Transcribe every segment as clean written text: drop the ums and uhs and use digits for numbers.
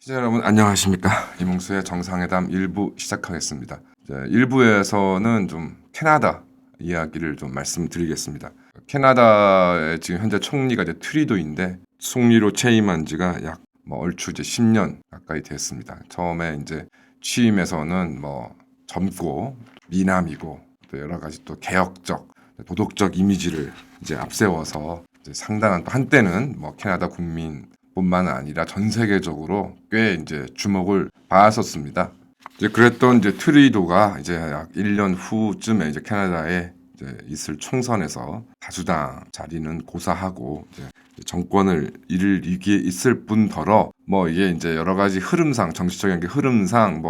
시청자 여러분 안녕하십니까. 이몽수의 정상회담 1부 시작하겠습니다. 1부에서는 좀 캐나다 이야기를 좀 말씀드리겠습니다. 캐나다의 지금 현재 총리가 이제 트리도인데 총리로 취임한 지가 약 얼추 이제 10년 가까이 됐습니다. 처음에 이제 취임에서는 젊고 미남이고 또 여러 가지 또 개혁적 도덕적 이미지를 이제 앞세워서 이제 상당한 또 한때는 캐나다 국민 뿐만 아니라 전 세계적으로 꽤 이제 주목을 받았었습니다. 이제 그랬던 이제 트리도가 이제 약 1년 후쯤에 이제 캐나다에 이제 있을 총선에서 다수당 자리는 고사하고 이제 정권을 이기에 있을 뿐더러 이게 이제 여러 가지 흐름상 정치적인 흐름상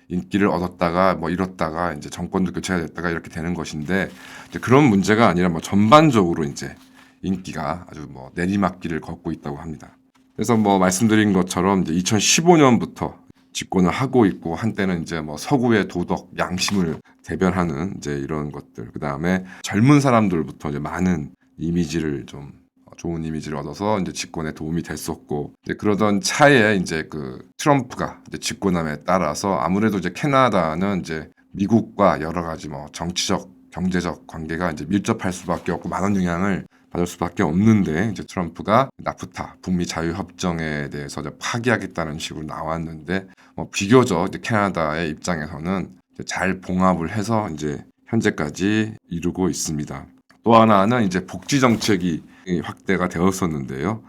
인기를 얻었다가 잃었다가 이제 정권도 교체가 됐다가 이렇게 되는 것인데 이제 그런 문제가 아니라 전반적으로 이제 인기가 아주 내리막길을 걷고 있다고 합니다. 그래서 말씀드린 것처럼 이제 2015년부터 집권을 하고 있고 한때는 이제 서구의 도덕, 양심을 대변하는 이제 이런 것들, 그 다음에 젊은 사람들부터 이제 많은 이미지를 좀 좋은 이미지를 얻어서 이제 집권에 도움이 됐었고, 이제 그러던 차에 이제 그 트럼프가 이제 집권함에 따라서 아무래도 이제 캐나다는 이제 미국과 여러 가지 정치적, 경제적 관계가 이제 밀접할 수밖에 없고 많은 영향을 받을 수밖에 없는데 이제 트럼프가 나프타 북미 자유협정에 대해서 이제 파기하겠다는 식으로 나왔는데 비교적 이제 캐나다의 입장에서는 이제 잘 봉합을 해서 이제 현재까지 이루고 있습니다. 또 하나는 이제 복지 정책이 확대가 되었었는데요.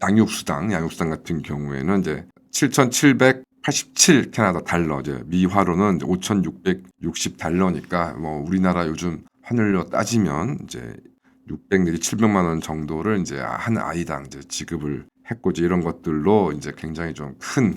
양육수당 같은 경우에는 이제 7,787 캐나다 달러, 이제 미화로는 5,660달러니까 우리나라 요즘 환율로 따지면 이제 600 내지 700만 원 정도를 이제 한 아이당 이제 지급을 했고 이제 이런 것들로 이제 굉장히 좀 큰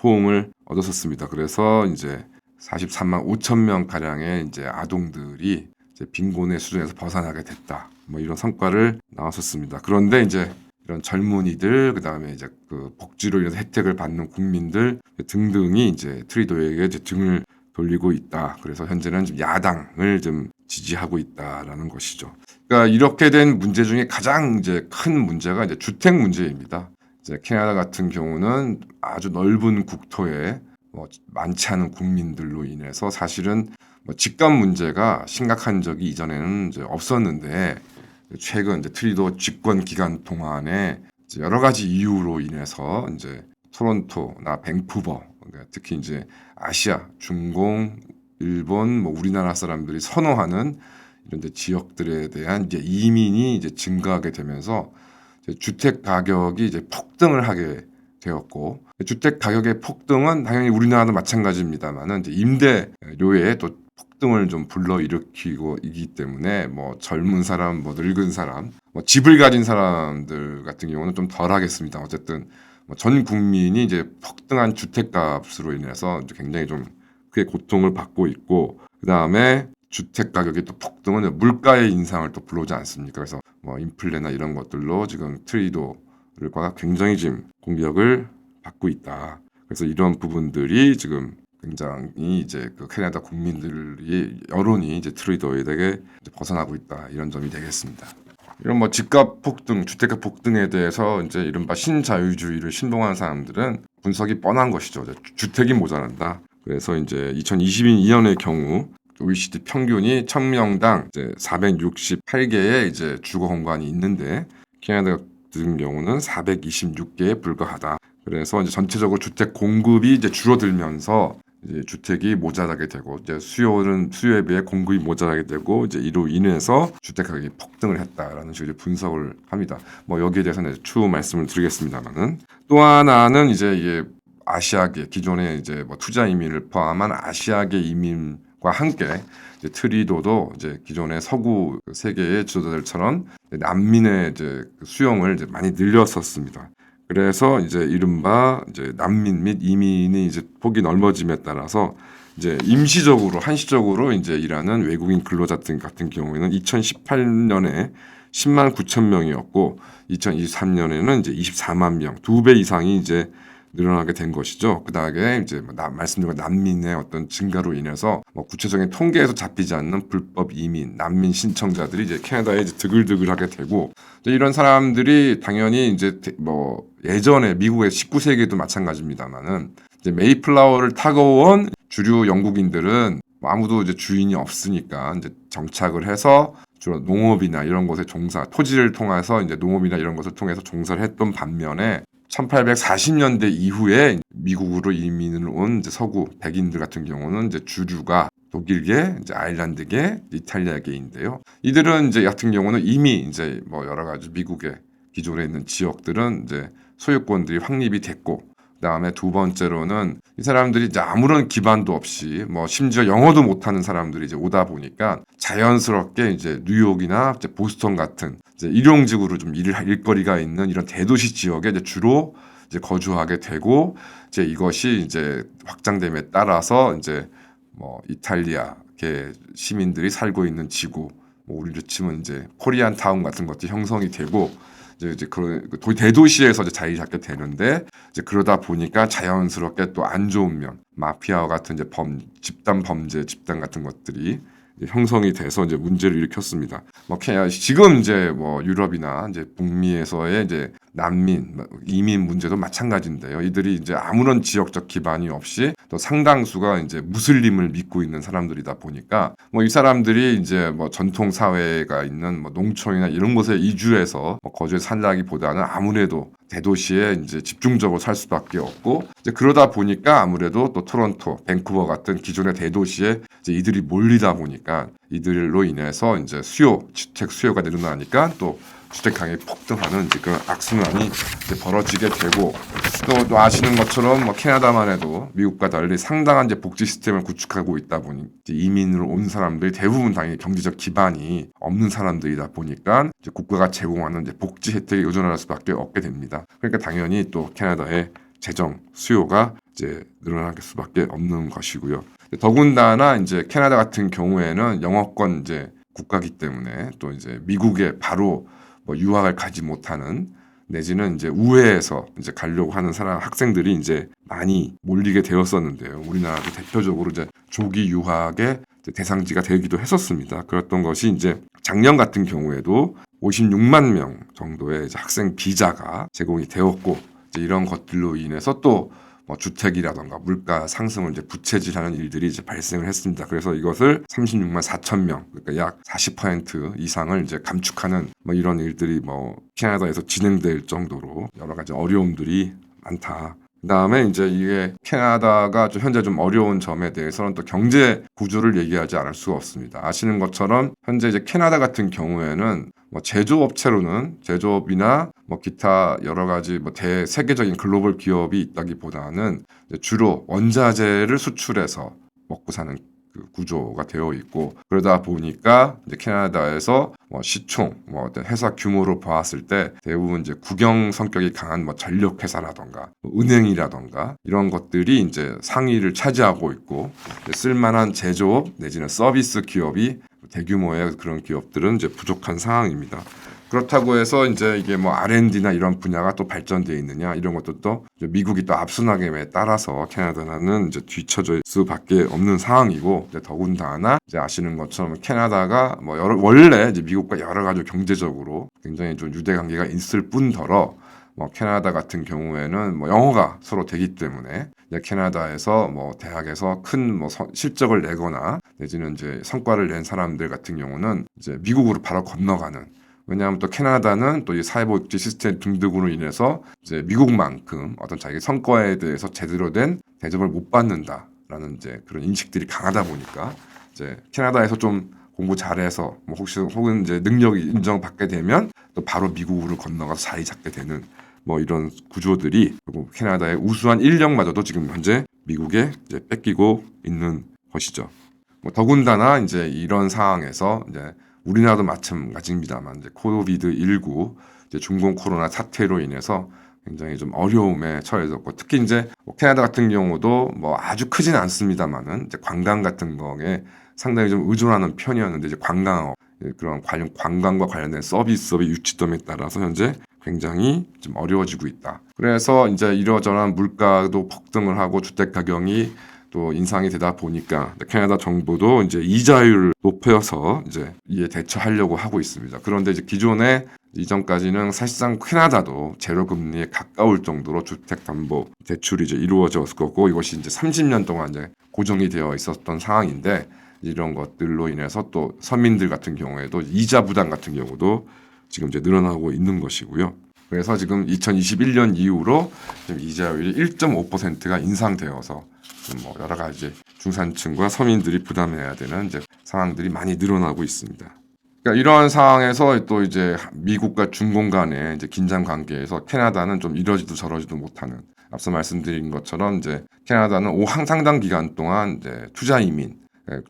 호응을 얻었었습니다. 그래서 이제 43만 5천 명 가량의 이제 아동들이 이제 빈곤의 수준에서 벗어나게 됐다. 이런 성과를 나왔었습니다. 그런데 이제 이런 젊은이들, 그다음에 이제 그 복지로 인해서 혜택을 받는 국민들 등등이 이제 트리도에게 이제 등을 돌리고 있다. 그래서 현재는 좀 야당을 좀 지지하고 있다라는 것이죠. 그러니까 이렇게 된 문제 중에 가장 이제 큰 문제가 이제 주택 문제입니다. 이제 캐나다 같은 경우는 아주 넓은 국토에 많지 않은 국민들로 인해서 사실은 집값 문제가 심각한 적이 이전에는 이제 없었는데 최근 이제 트리도 집권 기간 동안에 이제 여러 가지 이유로 인해서 이제 토론토나 밴쿠버, 그러니까 특히 이제 아시아, 중공, 일본, 우리나라 사람들이 선호하는 이런 지역들에 대한 이제 이민이 이제 증가하게 되면서 이제 주택 가격이 이제 폭등을 하게 되었고, 주택 가격의 폭등은 당연히 우리나라도 마찬가지입니다만은 이제 임대료에 또 폭등을 좀 불러일으키고 이기 때문에 젊은 사람, 늙은 사람, 집을 가진 사람들 같은 경우는 좀 덜하겠습니다. 어쨌든 전 국민이 이제 폭등한 주택값으로 인해서 이제 굉장히 좀 크게 고통을 받고 있고, 그 다음에 주택 가격이 또 폭등은 물가의 인상을 또 불러오지 않습니까? 그래서 인플레나 이런 것들로 지금 트리도가 굉장히 지금 공격을 받고 있다. 그래서 이런 부분들이 지금 굉장히 이제 그 캐나다 국민들의 여론이 이제 트리도에게 벗어나고 있다. 이런 점이 되겠습니다. 이런 집값 폭등, 주택값 폭등에 대해서 이제 이른바 신자유주의를 신봉하는 사람들은 분석이 뻔한 것이죠. 주택이 모자란다. 그래서 이제 2022년의 경우 OECD 평균이 1000명당 이제 468개의 이제 주거 공간이 있는데 캐나다 같은 경우는 426개에 불과하다. 그래서 이제 전체적으로 주택 공급이 이제 줄어들면서 이제 주택이 모자라게 되고 이제 수요에 비해 공급이 모자라게 되고 이제 이로 인해서 주택 가격이 폭등을 했다라는 식으로 분석을 합니다. 여기에 대해서는 추후 말씀을 드리겠습니다만은 또 하나는 이제 이게 아시아계 기존의 이제 투자 이민을 포함한 아시아계 이민과 함께 이제 트리도도 이제 기존의 서구 세계의 지도자들처럼 난민의 이제 수용을 이제 많이 늘렸었습니다. 그래서 이제 이른바 이제 난민 및 이민이 이제 폭이 넓어짐에 따라서 이제 임시적으로 한시적으로 이제 일하는 외국인 근로자들 같은 경우에는 2018년에 10만 9천 명이었고 2023년에는 이제 24만 명, 2배 이상이 이제 늘어나게 된 것이죠. 그다음에 이제 말씀드린 난민의 어떤 증가로 인해서 구체적인 통계에서 잡히지 않는 불법 이민, 난민 신청자들이 이제 캐나다에 이제 드글드글하게 되고, 이런 사람들이 당연히 이제 예전에 미국의 19세기에도 마찬가지입니다만은 이제 메이플라워를 타고 온 주류 영국인들은 아무도 이제 주인이 없으니까 이제 정착을 해서 주로 농업이나 이런 곳에 토지를 통해서 이제 농업이나 이런 것을 통해서 종사를 했던 반면에 1840년대 이후에 미국으로 이민을 온 이제 서구 백인들 같은 경우는 이제 주류가 독일계, 이제 아일란드계, 이탈리아계인데요. 이들은 이제 같은 경우는 이미 이제 여러 가지 미국의 기존에 있는 지역들은 이제 소유권들이 확립이 됐고, 그다음에 두 번째로는 이 사람들이 이제 아무런 기반도 없이 심지어 영어도 못하는 사람들이 이제 오다 보니까 자연스럽게 이제 뉴욕이나 이제 보스턴 같은 이제 일용직으로 좀 일거리가 있는 이런 대도시 지역에 이제 주로 이제 거주하게 되고, 이제 이것이 이제 확장됨에 따라서 이제 이탈리아계 시민들이 살고 있는 지구, 우리로 치면 이제 코리안 타운 같은 것들이 형성이 되고, 이제 그 대도시에서 이제 자리 잡게 되는데, 이제 그러다 보니까 자연스럽게 또 안 좋은 면, 마피아와 같은 이제 집단 범죄 집단 같은 것들이 형성이 돼서 이제 문제를 일으켰습니다. 지금 이제 유럽이나 이제 북미에서의 이제 난민, 이민 문제도 마찬가지인데요. 이들이 이제 아무런 지역적 기반이 없이 또 상당수가 이제 무슬림을 믿고 있는 사람들이다 보니까 이 사람들이 이제 전통 사회가 있는 농촌이나 이런 곳에 이주해서 거주해 산다기보다는 아무래도 대도시에 이제 집중적으로 살 수밖에 없고, 이제 그러다 보니까 아무래도 또 토론토, 밴쿠버 같은 기존의 대도시에 이제 이들이 몰리다 보니까 이들로 인해서 이제 주택 수요가 늘어나니까 또 주택 가격이 폭등하는 이제 그런 악순환이 이제 벌어지게 되고, 또 아시는 것처럼 캐나다만 해도 미국과 달리 상당한 이제 복지 시스템을 구축하고 있다 보니 이민으로 온 사람들이 대부분 당연히 경제적 기반이 없는 사람들이다 보니까 이제 국가가 제공하는 이제 복지 혜택에 의존할 수밖에 없게 됩니다. 그러니까 당연히 또 캐나다의 재정 수요가 이제 늘어날 수밖에 없는 것이고요. 더군다나 이제 캐나다 같은 경우에는 영어권 이제 국가기 때문에 또 이제 미국에 바로 유학을 가지 못하는, 내지는 이제 우회해서 이제 가려고 하는 학생들이 이제 많이 몰리게 되었었는데요. 우리나라도 대표적으로 이제 조기 유학의 대상지가 되기도 했었습니다. 그랬던 것이 이제 작년 같은 경우에도 56만 명 정도의 이제 학생 비자가 제공이 되었고, 이제 이런 것들로 인해서 또 주택이라던가 물가 상승을 이제 부채질하는 일들이 이제 발생을 했습니다. 그래서 이것을 36만 4천 명, 그러니까 약 40% 이상을 이제 감축하는 이런 일들이 캐나다에서 진행될 정도로 여러 가지 어려움들이 많다. 그다음에 이제 이게 캐나다가 현재 좀 어려운 점에 대해서는 또 경제 구조를 얘기하지 않을 수가 없습니다. 아시는 것처럼 현재 이제 캐나다 같은 경우에는 제조업체로는 제조업이나 기타 여러 가지 세계적인 글로벌 기업이 있다기보다는 주로 원자재를 수출해서 먹고 사는 그 구조가 되어 있고, 그러다 보니까 이제 캐나다에서 시총 어떤 회사 규모로 봤을 때 대부분 이제 국영 성격이 강한 전력 회사라던가 은행이라던가 이런 것들이 이제 상위를 차지하고 있고, 쓸만한 제조업 내지는 서비스 기업이 대규모의 그런 기업들은 이제 부족한 상황입니다. 그렇다고 해서 이제 이게 R&D나 이런 분야가 또 발전되어 있느냐, 이런 것도 미국이 또 앞서나감에 따라서 캐나다는 이제 뒤처질 수밖에 없는 상황이고, 더군다나 이제 아시는 것처럼 캐나다가 원래 이제 미국과 여러 가지 경제적으로 굉장히 좀 유대 관계가 있을 뿐더러 캐나다 같은 경우에는 영어가 서로 되기 때문에 캐나다에서 대학에서 큰 실적을 내거나 내지는 이제 성과를 낸 사람들 같은 경우는 이제 미국으로 바로 건너가는, 왜냐하면 또 캐나다는 또 이 사회복지 시스템 등등으로 인해서 이제 미국만큼 어떤 자기 성과에 대해서 제대로 된 대접을 못 받는다라는 이제 그런 인식들이 강하다 보니까 이제 캐나다에서 좀 공부 잘해서 혹은 이제 능력이 인정받게 되면 또 바로 미국으로 건너가서 자리 잡게 되는 이런 구조들이 결국 캐나다의 우수한 인력마저도 지금 현재 미국에 이제 뺏기고 있는 것이죠. 더군다나 이제 이런 상황에서 이제 우리나라도 마찬가지입니다만 이제 코비드-19 이제 중공 코로나 사태로 인해서 굉장히 좀 어려움에 처해졌고, 특히 이제 캐나다 같은 경우도 아주 크진 않습니다만은 이제 관광 같은 거에 상당히 좀 의존하는 편이었는데, 이제 관광업 그런 관광과 관련된 서비스업의 유치됨에 따라서 현재 굉장히 좀 어려워지고 있다. 그래서 이제 이러저러한 물가도 폭등을 하고 주택 가격이 또 인상이 되다 보니까 캐나다 정부도 이제 이자율을 높여서 이제 이에 대처하려고 하고 있습니다. 그런데 이제 기존에 이전까지는 사실상 캐나다도 제로 금리에 가까울 정도로 주택 담보 대출이 이제 이루어졌었고 이것이 이제 30년 동안 이제 고정이 되어 있었던 상황인데 이런 것들로 인해서 또 서민들 같은 경우에도 이자 부담 같은 경우도 지금 이제 늘어나고 있는 것이고요. 그래서 지금 2021년 이후로 지금 이자율이 1.5%가 인상되어서 뭐 여러 가지 중산층과 서민들이 부담해야 되는 이제 상황들이 많이 늘어나고 있습니다. 그러니까 이러한 상황에서 또 이제 미국과 중공 간의 이제 긴장 관계에서 캐나다는 좀 이러지도 저러지도 못하는 앞서 말씀드린 것처럼 이제 캐나다는 상당 기간 동안 이제 투자 이민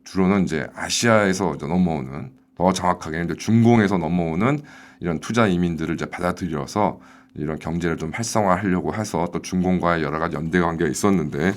주로는 이제 아시아에서 넘어오는 더 정확하게는 이제 중공에서 넘어오는 이런 투자 이민들을 이제 받아들여서 이런 경제를 좀 활성화하려고 해서 또 중공과의 여러 가지 연대 관계가 있었는데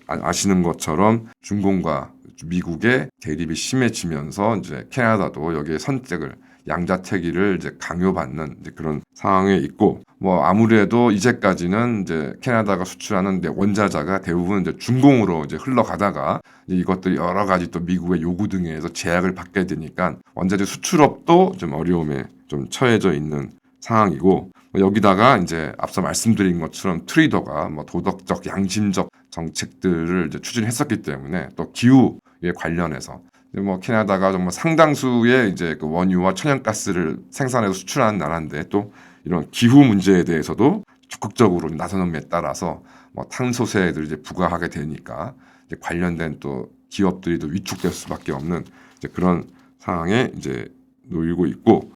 아시는 것처럼 중공과 미국의 대립이 심해지면서 이제 캐나다도 여기에 선택을 양자택일을 이제 강요받는 이제 그런 상황에 있고 뭐 아무래도 이제까지는 이제 캐나다가 수출하는 원자재가 대부분 이제 중공으로 이제 흘러가다가 이것들이 여러 가지 또 미국의 요구 등에 의해서 제약을 받게 되니까 원자재 수출업도 좀 어려움에 좀 처해져 있는 상황이고 여기다가 이제 앞서 말씀드린 것처럼 트리더가 뭐 도덕적 양심적 정책들을 이제 추진했었기 때문에 또 기후에 관련해서 뭐 캐나다가 정말 상당수의 이제 그 원유와 천연가스를 생산해서 수출하는 나라인데 또 이런 기후 문제에 대해서도 적극적으로 나서는에 따라서 뭐 탄소세를 이제 부과하게 되니까 이제 관련된 또 기업들이 또 위축될 수밖에 없는 이제 그런 상황에 이제 놓이고 있고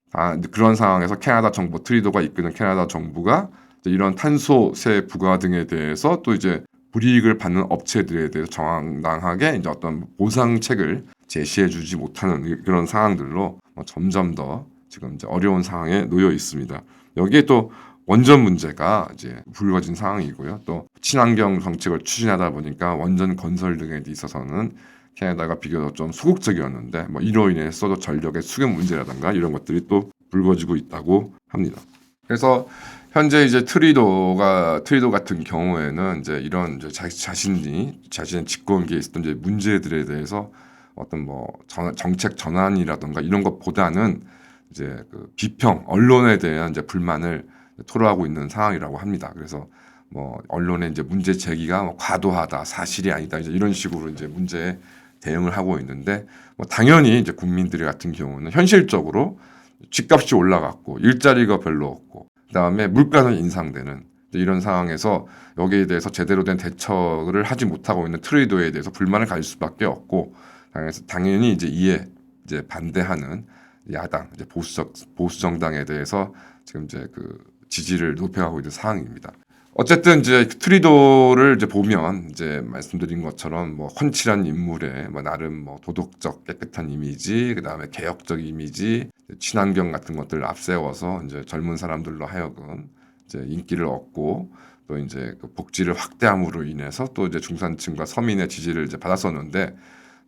그런 상황에서 캐나다 정부 트리도가 이끄는 캐나다 정부가 이제 이런 탄소세 부과 등에 대해서 또 이제 불이익을 받는 업체들에 대해서 정당하게 이제 어떤 보상책을 제시해주지 못하는 그런 상황들로 점점 더 지금 이제 어려운 상황에 놓여 있습니다. 여기에 또 원전 문제가 이제 불거진 상황이고요. 또 친환경 정책을 추진하다 보니까 원전 건설 등에 있어서는 캐나다가 비교적 좀 소극적이었는데 뭐 이로 인해서 전력의 수급 문제라든가 이런 것들이 또 불거지고 있다고 합니다. 그래서 현재 이제 트리도 같은 경우에는 이제 이런 이제 자신의 집권기에 있었던 이제 문제들에 대해서 어떤 뭐 정책 전환이라든가 이런 것보다는 이제 그 비평 언론에 대한 이제 불만을 토로하고 있는 상황이라고 합니다. 그래서 뭐 언론의 이제 문제 제기가 뭐 과도하다, 사실이 아니다 이제 이런 식으로 이제 문제에 대응을 하고 있는데 뭐 당연히 이제 국민들이 같은 경우는 현실적으로 집값이 올라갔고 일자리가 별로 없고 그다음에 물가는 인상되는 이런 상황에서 여기에 대해서 제대로 된 대처를 하지 못하고 있는 트레이더에 대해서 불만을 가질 수밖에 없고 당연히 이제 이에 이제 반대하는 야당 이제 보수 정당에 대해서 지금 이제 그 지지를 높여가고 있는 상황입니다. 어쨌든 이제 트리도를 이제 보면 이제 말씀드린 것처럼 뭐 훤칠한 인물에 뭐 나름 뭐 도덕적 깨끗한 이미지, 그다음에 개혁적 이미지, 친환경 같은 것들을 앞세워서 이제 젊은 사람들로 하여금 이제 인기를 얻고 또 이제 그 복지를 확대함으로 인해서 또 이제 중산층과 서민의 지지를 이제 받았었는데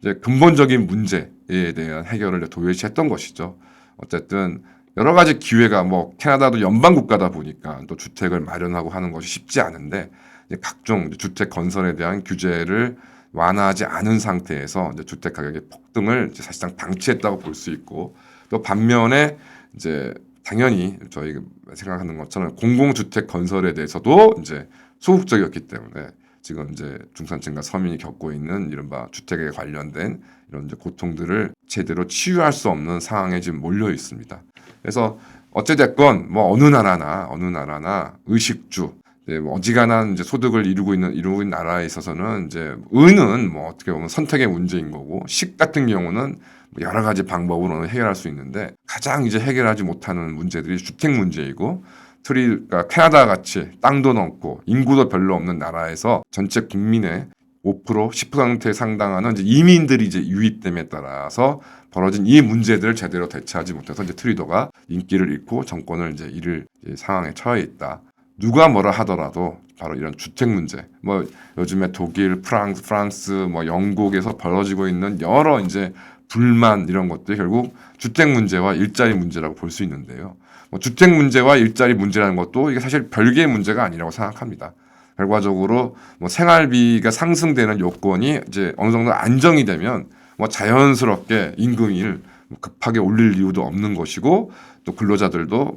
이제 근본적인 문제에 대한 해결을 도외시했던 것이죠. 어쨌든 여러 가지 기회가 뭐 캐나다도 연방 국가다 보니까 또 주택을 마련하고 하는 것이 쉽지 않은데 이제 각종 주택 건설에 대한 규제를 완화하지 않은 상태에서 이제 주택 가격의 폭등을 이제 사실상 방치했다고 볼 수 있고 또 반면에 이제 당연히 저희 생각하는 것처럼 공공주택 건설에 대해서도 이제 소극적이었기 때문에 지금 이제 중산층과 서민이 겪고 있는 이른바 주택에 관련된 이런 이제 고통들을 제대로 치유할 수 없는 상황에 지금 몰려 있습니다. 그래서 어찌됐건 뭐 어느 나라나 의식주 뭐 어지간한 이제 소득을 이루고 있는 나라에 있어서는 이제 은은 뭐 어떻게 보면 선택의 문제인 거고 식 같은 경우는 여러 가지 방법으로는 해결할 수 있는데 가장 이제 해결하지 못하는 문제들이 주택 문제이고 그러니까 캐나다 같이 땅도 넓고 인구도 별로 없는 나라에서 전체 국민의 5% 10%에 상당하는 이제 이민들이 이제 유입됨에 따라서 벌어진 이 문제들을 제대로 대처하지 못해서 이제 트리도가 인기를 잃고 정권을 이제 잃을 상황에 처해 있다. 누가 뭐라 하더라도 바로 이런 주택 문제, 뭐 요즘에 독일, 프랑스, 뭐 영국에서 벌어지고 있는 여러 이제 불만 이런 것들이 결국 주택 문제와 일자리 문제라고 볼 수 있는데요. 주택 문제와 일자리 문제라는 것도 이게 사실 별개의 문제가 아니라고 생각합니다. 결과적으로 생활비가 상승되는 요건이 이제 어느 정도 안정이 되면 자연스럽게 임금을 급하게 올릴 이유도 없는 것이고, 또 근로자들도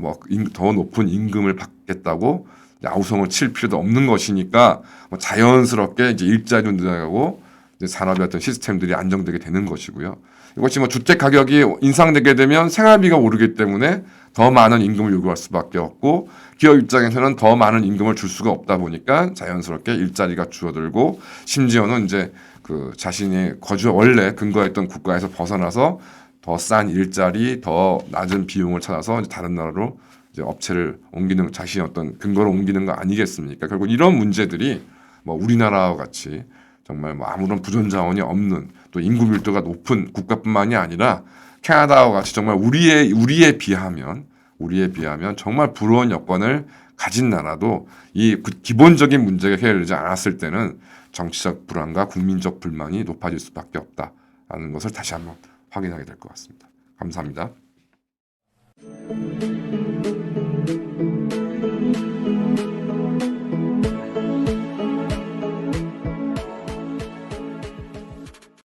더 높은 임금을 받겠다고 아우성을 칠 필요도 없는 것이니까 자연스럽게 이제 일자리도 늘어나고 이제 산업의 어떤 시스템들이 안정되게 되는 것이고요. 이것이 주택 가격이 인상되게 되면 생활비가 오르기 때문에 더 많은 임금을 요구할 수밖에 없고, 기업 입장에서는 더 많은 임금을 줄 수가 없다 보니까 자연스럽게 일자리가 줄어들고, 심지어는 이제 그 자신이 원래 근거했던 국가에서 벗어나서 더 싼 일자리, 더 낮은 비용을 찾아서 이제 다른 나라로 이제 업체를 옮기는, 자신의 어떤 근거를 옮기는 거 아니겠습니까? 결국 이런 문제들이 우리나라와 같이 정말 아무런 부존 자원이 없는, 또 인구 밀도가 높은 국가뿐만이 아니라 캐나다와 같이 정말 우리에 비하면 정말 부러운 여건을 가진 나라도 이 기본적인 문제가 해결되지 않았을 때는 정치적 불안과 국민적 불만이 높아질 수밖에 없다라는 것을 다시 한번 확인하게 될 것 같습니다. 감사합니다.